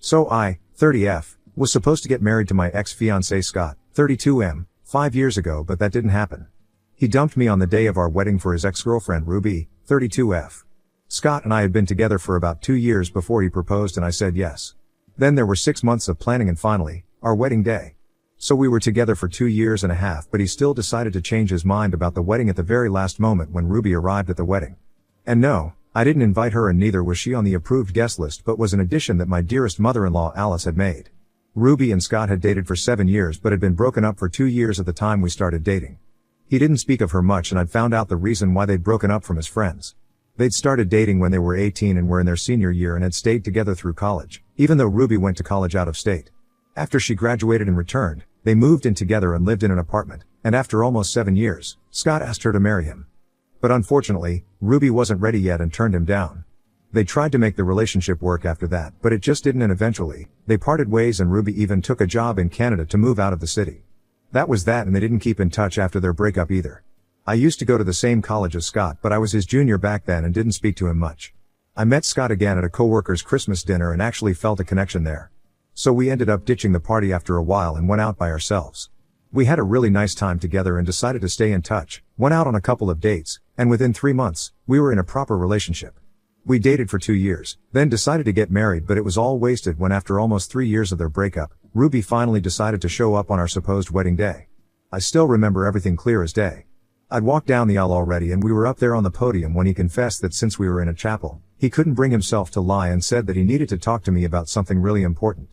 So I, 30F, was supposed to get married to my ex-fiancé Scott, 32M, 5 years ago, but that didn't happen. He dumped me on the day of our wedding for his ex-girlfriend Ruby, 32F. Scott and I had been together for about 2 years before he proposed and I said yes. Then there were 6 months of planning and finally, our wedding day. So we were together for 2 years and a half, but he still decided to change his mind about the wedding at the very last moment when Ruby arrived at the wedding. And no, I didn't invite her and neither was she on the approved guest list, but was an addition that my dearest mother-in-law Alice had made. Ruby and Scott had dated for 7 years but had been broken up for 2 years at the time we started dating. He didn't speak of her much and I'd found out the reason why they'd broken up from his friends. They'd started dating when they were 18 and were in their senior year and had stayed together through college, even though Ruby went to college out of state. After she graduated and returned, they moved in together and lived in an apartment, and after almost 7 years, Scott asked her to marry him. But unfortunately, Ruby wasn't ready yet and turned him down. They tried to make the relationship work after that, but it just didn't, and eventually, they parted ways and Ruby even took a job in Canada to move out of the city. That was that, and they didn't keep in touch after their breakup either. I used to go to the same college as Scott, but I was his junior back then and didn't speak to him much. I met Scott again at a coworker's Christmas dinner and actually felt a connection there. So we ended up ditching the party after a while and went out by ourselves. We had a really nice time together and decided to stay in touch, went out on a couple of dates, and within 3 months, we were in a proper relationship. We dated for 2 years, then decided to get married, but it was all wasted when after almost 3 years of their breakup, Ruby finally decided to show up on our supposed wedding day. I still remember everything clear as day. I'd walked down the aisle already and we were up there on the podium when he confessed that since we were in a chapel, he couldn't bring himself to lie and said that he needed to talk to me about something really important.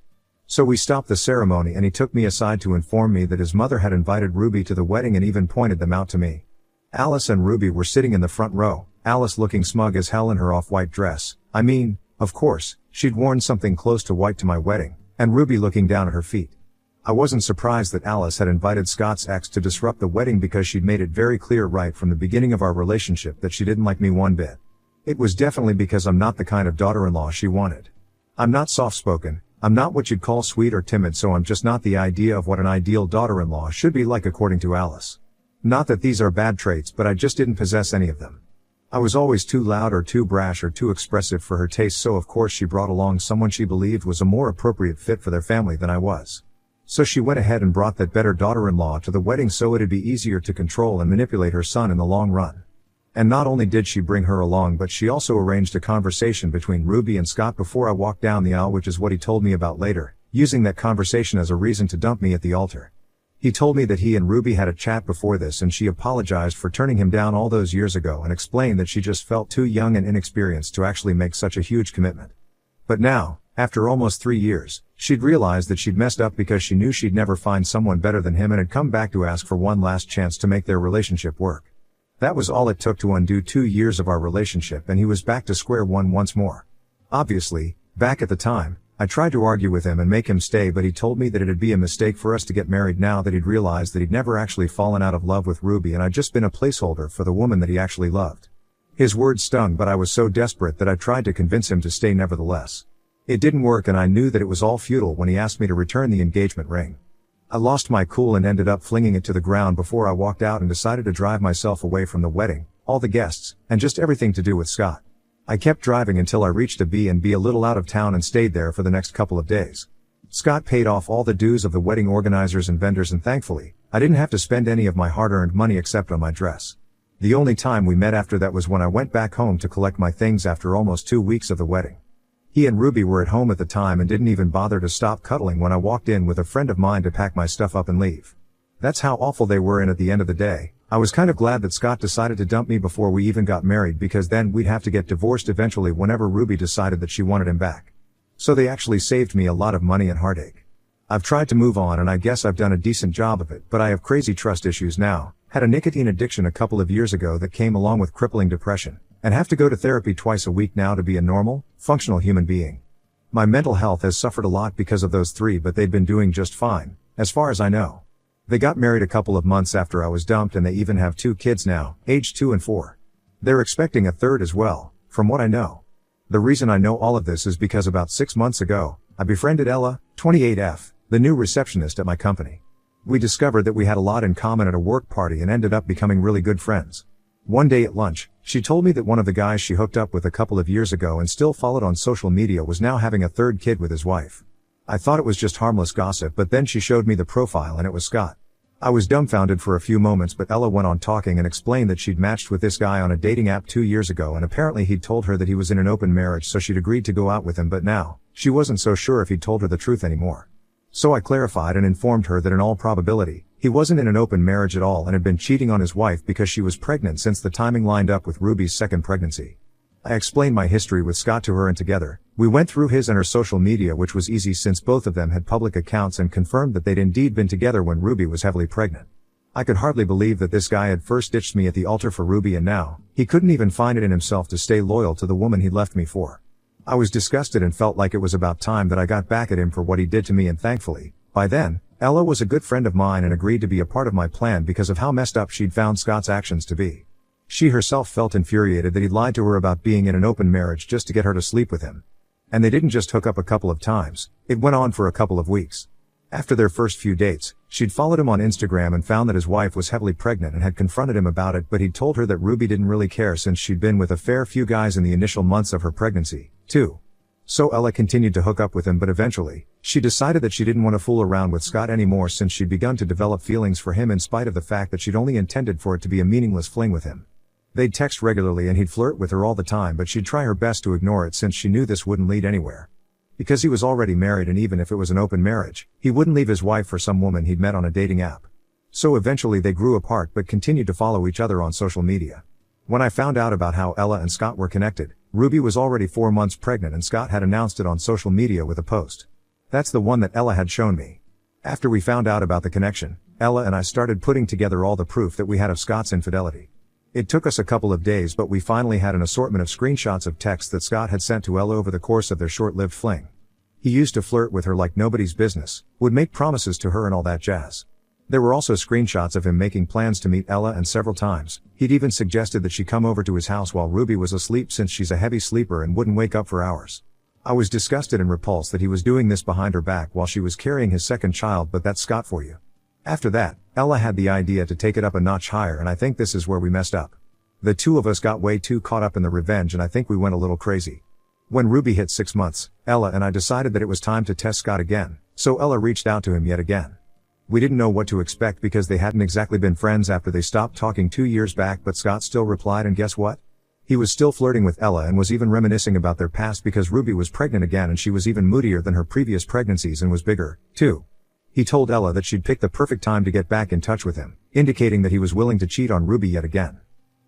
So we stopped the ceremony and he took me aside to inform me that his mother had invited Ruby to the wedding and even pointed them out to me. Alice and Ruby were sitting in the front row, Alice looking smug as hell in her off-white dress. I mean, of course, she'd worn something close to white to my wedding, and Ruby looking down at her feet. I wasn't surprised that Alice had invited Scott's ex to disrupt the wedding because she'd made it very clear right from the beginning of our relationship that she didn't like me one bit. It was definitely because I'm not the kind of daughter-in-law she wanted. I'm not soft-spoken. I'm not what you'd call sweet or timid, so I'm just not the idea of what an ideal daughter-in-law should be like according to Alice. Not that these are bad traits, but I just didn't possess any of them. I was always too loud or too brash or too expressive for her taste, so of course she brought along someone she believed was a more appropriate fit for their family than I was. So she went ahead and brought that better daughter-in-law to the wedding so it'd be easier to control and manipulate her son in the long run. And not only did she bring her along, but she also arranged a conversation between Ruby and Scott before I walked down the aisle, which is what he told me about later, using that conversation as a reason to dump me at the altar. He told me that he and Ruby had a chat before this and she apologized for turning him down all those years ago and explained that she just felt too young and inexperienced to actually make such a huge commitment. But now, after almost 3 years, she'd realized that she'd messed up because she knew she'd never find someone better than him and had come back to ask for one last chance to make their relationship work. That was all it took to undo 2 years of our relationship and he was back to square one once more. Obviously, back at the time, I tried to argue with him and make him stay, but he told me that it'd be a mistake for us to get married now that he'd realized that he'd never actually fallen out of love with Ruby and I'd just been a placeholder for the woman that he actually loved. His words stung, but I was so desperate that I tried to convince him to stay nevertheless. It didn't work and I knew that it was all futile when he asked me to return the engagement ring. I lost my cool and ended up flinging it to the ground before I walked out and decided to drive myself away from the wedding, all the guests, and just everything to do with Scott. I kept driving until I reached a B&B a little out of town and stayed there for the next couple of days. Scott paid off all the dues of the wedding organizers and vendors and thankfully, I didn't have to spend any of my hard-earned money except on my dress. The only time we met after that was when I went back home to collect my things after almost 2 weeks of the wedding. He and Ruby were at home at the time and didn't even bother to stop cuddling when I walked in with a friend of mine to pack my stuff up and leave. That's how awful they were, and at the end of the day, I was kind of glad that Scott decided to dump me before we even got married, because then we'd have to get divorced eventually whenever Ruby decided that she wanted him back. So they actually saved me a lot of money and heartache. I've tried to move on and I guess I've done a decent job of it, but I have crazy trust issues now, had a nicotine addiction a couple of years ago that came along with crippling depression, and have to go to therapy twice a week now to be a normal, functional human being. My mental health has suffered a lot because of those 3, but they've been doing just fine, as far as I know. They got married a couple of months after I was dumped and they even have 2 kids now, aged 2 and 4. They're expecting a third as well, from what I know. The reason I know all of this is because about 6 months ago, I befriended Ella, 28F, the new receptionist at my company. We discovered that we had a lot in common at a work party and ended up becoming really good friends. One day at lunch, she told me that one of the guys she hooked up with a couple of years ago and still followed on social media was now having a third kid with his wife. I thought it was just harmless gossip, but then she showed me the profile and it was Scott. I was dumbfounded for a few moments, but Ella went on talking and explained that she'd matched with this guy on a dating app 2 years ago, and apparently he'd told her that he was in an open marriage, so she'd agreed to go out with him, but now, she wasn't so sure if he'd told her the truth anymore. So I clarified and informed her that in all probability, he wasn't in an open marriage at all and had been cheating on his wife because she was pregnant, since the timing lined up with Ruby's second pregnancy. I explained my history with Scott to her, and together, we went through his and her social media, which was easy since both of them had public accounts, and confirmed that they'd indeed been together when Ruby was heavily pregnant. I could hardly believe that this guy had first ditched me at the altar for Ruby, and now, he couldn't even find it in himself to stay loyal to the woman he'd left me for. I was disgusted and felt like it was about time that I got back at him for what he did to me, and thankfully, by then, Ella was a good friend of mine and agreed to be a part of my plan because of how messed up she'd found Scott's actions to be. She herself felt infuriated that he'd lied to her about being in an open marriage just to get her to sleep with him. And they didn't just hook up a couple of times, it went on for a couple of weeks. After their first few dates, she'd followed him on Instagram and found that his wife was heavily pregnant and had confronted him about it, but he'd told her that Ruby didn't really care since she'd been with a fair few guys in the initial months of her pregnancy, too. So Ella continued to hook up with him, but eventually, she decided that she didn't want to fool around with Scott anymore, since she'd begun to develop feelings for him in spite of the fact that she'd only intended for it to be a meaningless fling with him. They'd text regularly and he'd flirt with her all the time, but she'd try her best to ignore it since she knew this wouldn't lead anywhere. Because he was already married, and even if it was an open marriage, he wouldn't leave his wife for some woman he'd met on a dating app. So eventually they grew apart but continued to follow each other on social media. When I found out about how Ella and Scott were connected, Ruby was already 4 months pregnant and Scott had announced it on social media with a post. That's the one that Ella had shown me. After we found out about the connection, Ella and I started putting together all the proof that we had of Scott's infidelity. It took us a couple of days, but we finally had an assortment of screenshots of texts that Scott had sent to Ella over the course of their short-lived fling. He used to flirt with her like nobody's business, would make promises to her and all that jazz. There were also screenshots of him making plans to meet Ella, and several times, he'd even suggested that she come over to his house while Ruby was asleep, since she's a heavy sleeper and wouldn't wake up for hours. I was disgusted and repulsed that he was doing this behind her back while she was carrying his second child, but that's Scott for you. After that, Ella had the idea to take it up a notch higher, and I think this is where we messed up. The two of us got way too caught up in the revenge, and I think we went a little crazy. When Ruby hit 6 months, Ella and I decided that it was time to test Scott again, so Ella reached out to him yet again. We didn't know what to expect because they hadn't exactly been friends after they stopped talking 2 years back, but Scott still replied, and guess what? He was still flirting with Ella and was even reminiscing about their past because Ruby was pregnant again, and she was even moodier than her previous pregnancies and was bigger, too. He told Ella that she'd picked the perfect time to get back in touch with him, indicating that he was willing to cheat on Ruby yet again.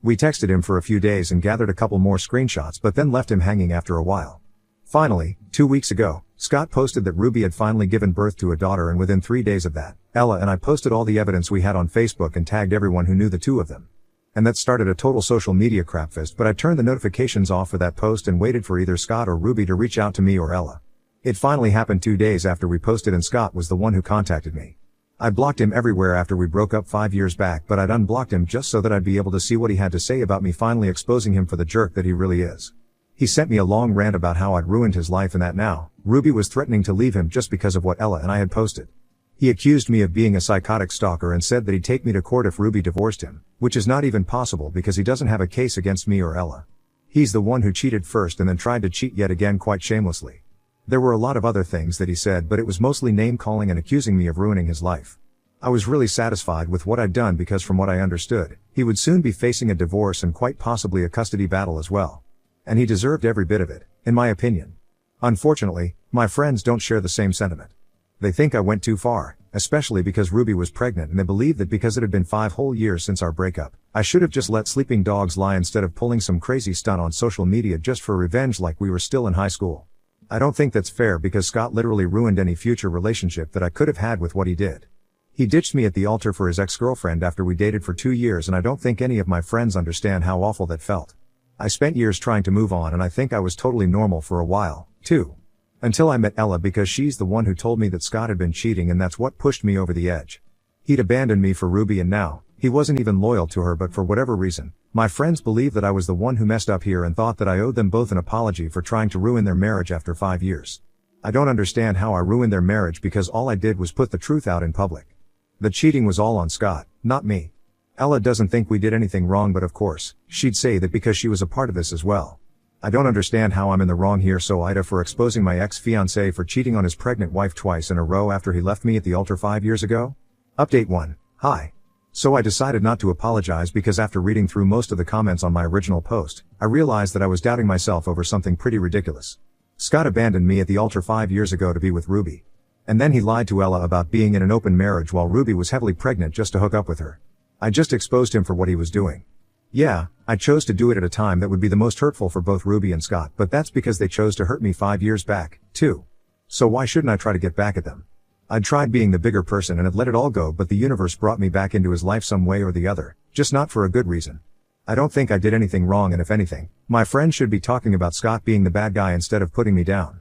We texted him for a few days and gathered a couple more screenshots, but then left him hanging after a while. Finally, 2 weeks ago, Scott posted that Ruby had finally given birth to a daughter, and within 3 days of that, Ella and I posted all the evidence we had on Facebook and tagged everyone who knew the two of them. And that started a total social media crapfest, but I turned the notifications off for that post and waited for either Scott or Ruby to reach out to me or Ella. It finally happened 2 days after we posted, and Scott was the one who contacted me. I blocked him everywhere after we broke up 5 years back, but I'd unblocked him just so that I'd be able to see what he had to say about me, finally exposing him for the jerk that he really is. He sent me a long rant about how I'd ruined his life and that now, Ruby was threatening to leave him just because of what Ella and I had posted. He accused me of being a psychotic stalker and said that he'd take me to court if Ruby divorced him, which is not even possible because he doesn't have a case against me or Ella. He's the one who cheated first and then tried to cheat yet again quite shamelessly. There were a lot of other things that he said, but it was mostly name-calling and accusing me of ruining his life. I was really satisfied with what I'd done because from what I understood, he would soon be facing a divorce and quite possibly a custody battle as well. And he deserved every bit of it, in my opinion. Unfortunately, my friends don't share the same sentiment. They think I went too far, especially because Ruby was pregnant, and they believe that because it had been 5 whole years since our breakup, I should have just let sleeping dogs lie instead of pulling some crazy stunt on social media just for revenge like we were still in high school. I don't think that's fair because Scott literally ruined any future relationship that I could have had with what he did. He ditched me at the altar for his ex-girlfriend after we dated for 2 years, and I don't think any of my friends understand how awful that felt. I spent years trying to move on, and I think I was totally normal for a while, too. Until I met Ella, because she's the one who told me that Scott had been cheating, and that's what pushed me over the edge. He'd abandoned me for Ruby, and now, he wasn't even loyal to her, but for whatever reason, my friends believed that I was the one who messed up here and thought that I owed them both an apology for trying to ruin their marriage after 5 years. I don't understand how I ruined their marriage because all I did was put the truth out in public. The cheating was all on Scott, not me. Ella doesn't think we did anything wrong, but of course, she'd say that because she was a part of this as well. I don't understand how I'm in the wrong here, so Ida for exposing my ex-fiancé for cheating on his pregnant wife twice in a row after he left me at the altar 5 years ago? Update 1. Hi. So I decided not to apologize because after reading through most of the comments on my original post, I realized that I was doubting myself over something pretty ridiculous. Scott abandoned me at the altar 5 years ago to be with Ruby. And then he lied to Ella about being in an open marriage while Ruby was heavily pregnant just to hook up with her. I just exposed him for what he was doing. Yeah, I chose to do it at a time that would be the most hurtful for both Ruby and Scott, but that's because they chose to hurt me 5 years back, too. So why shouldn't I try to get back at them? I'd tried being the bigger person and had let it all go, but the universe brought me back into his life some way or the other, just not for a good reason. I don't think I did anything wrong, and if anything, my friends should be talking about Scott being the bad guy instead of putting me down.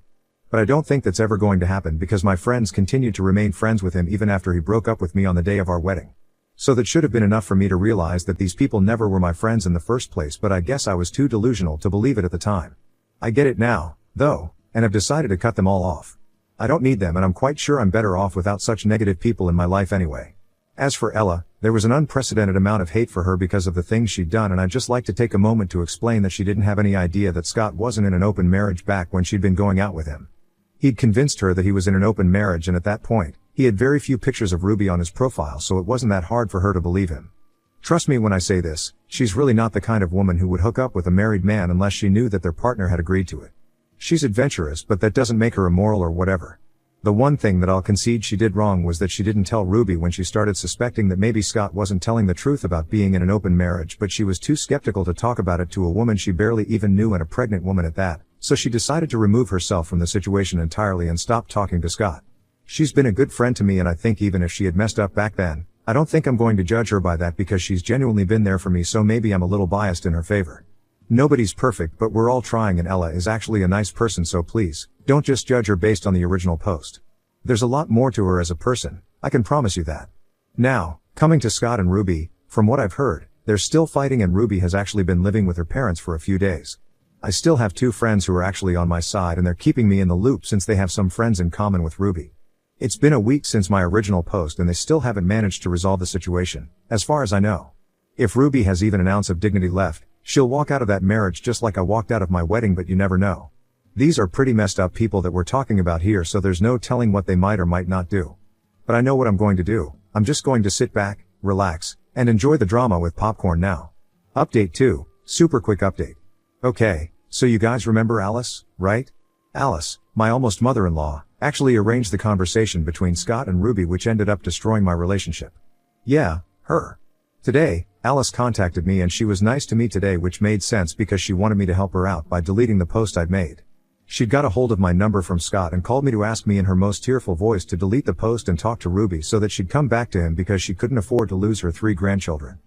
But I don't think that's ever going to happen because my friends continued to remain friends with him even after he broke up with me on the day of our wedding. So that should have been enough for me to realize that these people never were my friends in the first place, but I guess I was too delusional to believe it at the time. I get it now, though, and have decided to cut them all off. I don't need them, and I'm quite sure I'm better off without such negative people in my life anyway. As for Ella, there was an unprecedented amount of hate for her because of the things she'd done, and I'd just like to take a moment to explain that she didn't have any idea that Scott wasn't in an open marriage back when she'd been going out with him. He'd convinced her that he was in an open marriage, and at that point, he had very few pictures of Ruby on his profile, so it wasn't that hard for her to believe him. Trust me when I say this, she's really not the kind of woman who would hook up with a married man unless she knew that their partner had agreed to it. She's adventurous, but that doesn't make her immoral or whatever. The one thing that I'll concede she did wrong was that she didn't tell Ruby when she started suspecting that maybe Scott wasn't telling the truth about being in an open marriage, but she was too skeptical to talk about it to a woman she barely even knew, and a pregnant woman at that, so she decided to remove herself from the situation entirely and stop talking to Scott. She's been a good friend to me, and I think even if she had messed up back then, I don't think I'm going to judge her by that because she's genuinely been there for me, so maybe I'm a little biased in her favor. Nobody's perfect, but we're all trying, and Ella is actually a nice person, so please, don't just judge her based on the original post. There's a lot more to her as a person, I can promise you that. Now, coming to Scott and Ruby, from what I've heard, they're still fighting, and Ruby has actually been living with her parents for a few days. I still have 2 friends who are actually on my side, and they're keeping me in the loop since they have some friends in common with Ruby. It's been a week since my original post, and they still haven't managed to resolve the situation, as far as I know. If Ruby has even an ounce of dignity left, she'll walk out of that marriage just like I walked out of my wedding, but you never know. These are pretty messed up people that we're talking about here, so there's no telling what they might or might not do. But I know what I'm going to do. I'm just going to sit back, relax, and enjoy the drama with popcorn now. Update 2, super quick update. Okay, so you guys remember Alice, right? Alice, my almost mother-in-law, actually arranged the conversation between Scott and Ruby, which ended up destroying my relationship. Yeah, her. Today, Alice contacted me, and she was nice to me today, which made sense because she wanted me to help her out by deleting the post I'd made. She'd got a hold of my number from Scott and called me to ask me in her most tearful voice to delete the post and talk to Ruby so that she'd come back to him because she couldn't afford to lose her 3 grandchildren.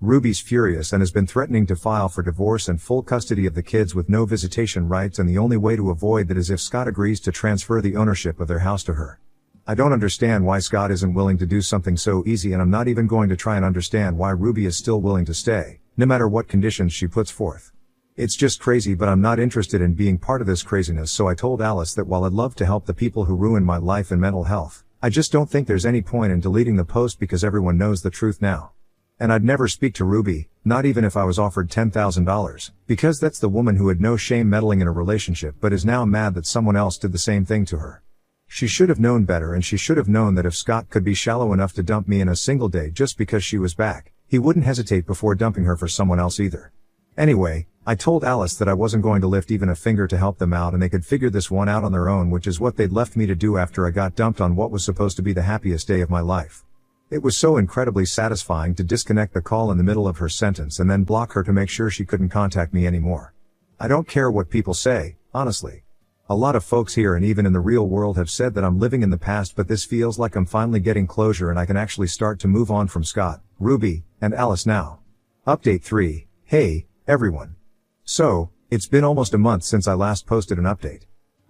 Ruby's furious and has been threatening to file for divorce and full custody of the kids with no visitation rights, and the only way to avoid that is if Scott agrees to transfer the ownership of their house to her. I don't understand why Scott isn't willing to do something so easy, and I'm not even going to try and understand why Ruby is still willing to stay, no matter what conditions she puts forth. It's just crazy, but I'm not interested in being part of this craziness, so I told Alice that while I'd love to help the people who ruined my life and mental health, I just don't think there's any point in deleting the post because everyone knows the truth now. And I'd never speak to Ruby, not even if I was offered $10,000, because that's the woman who had no shame meddling in a relationship but is now mad that someone else did the same thing to her. She should have known better, and she should have known that if Scott could be shallow enough to dump me in a single day just because she was back, he wouldn't hesitate before dumping her for someone else either. Anyway, I told Alice that I wasn't going to lift even a finger to help them out, and they could figure this one out on their own, which is what they'd left me to do after I got dumped on what was supposed to be the happiest day of my life. It was so incredibly satisfying to disconnect the call in the middle of her sentence and then block her to make sure she couldn't contact me anymore. I don't care what people say, honestly. A lot of folks here and even in the real world have said that I'm living in the past, but this feels like I'm finally getting closure and I can actually start to move on from Scott, Ruby, and Alice now. Update 3, hey, everyone. So, it's been almost a month since I last posted an update.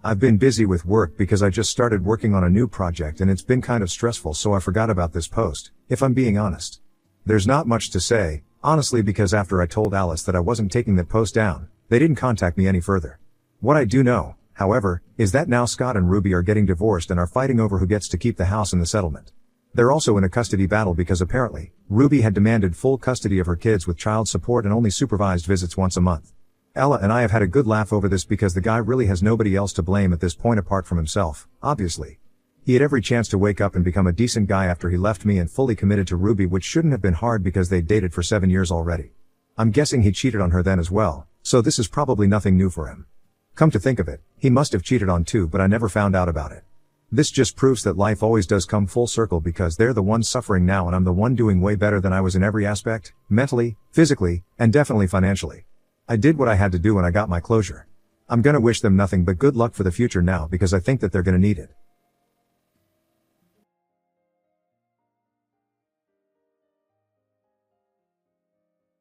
I've been busy with work because I just started working on a new project and it's been kind of stressful, so I forgot about this post, if I'm being honest. There's not much to say, honestly, because after I told Alice that I wasn't taking that post down, they didn't contact me any further. What I do know, however, is that now Scott and Ruby are getting divorced and are fighting over who gets to keep the house and the settlement. They're also in a custody battle because apparently, Ruby had demanded full custody of her kids with child support and only supervised visits once a month. Ella and I have had a good laugh over this because the guy really has nobody else to blame at this point apart from himself, obviously. He had every chance to wake up and become a decent guy after he left me and fully committed to Ruby, which shouldn't have been hard because they'd dated for 7 years already. I'm guessing he cheated on her then as well, so this is probably nothing new for him. Come to think of it, he must have cheated on too, but I never found out about it. This just proves that life always does come full circle because they're the ones suffering now and I'm the one doing way better than I was in every aspect, mentally, physically, and definitely financially. I did what I had to do and I got my closure. I'm gonna wish them nothing but good luck for the future now because I think that they're gonna need it.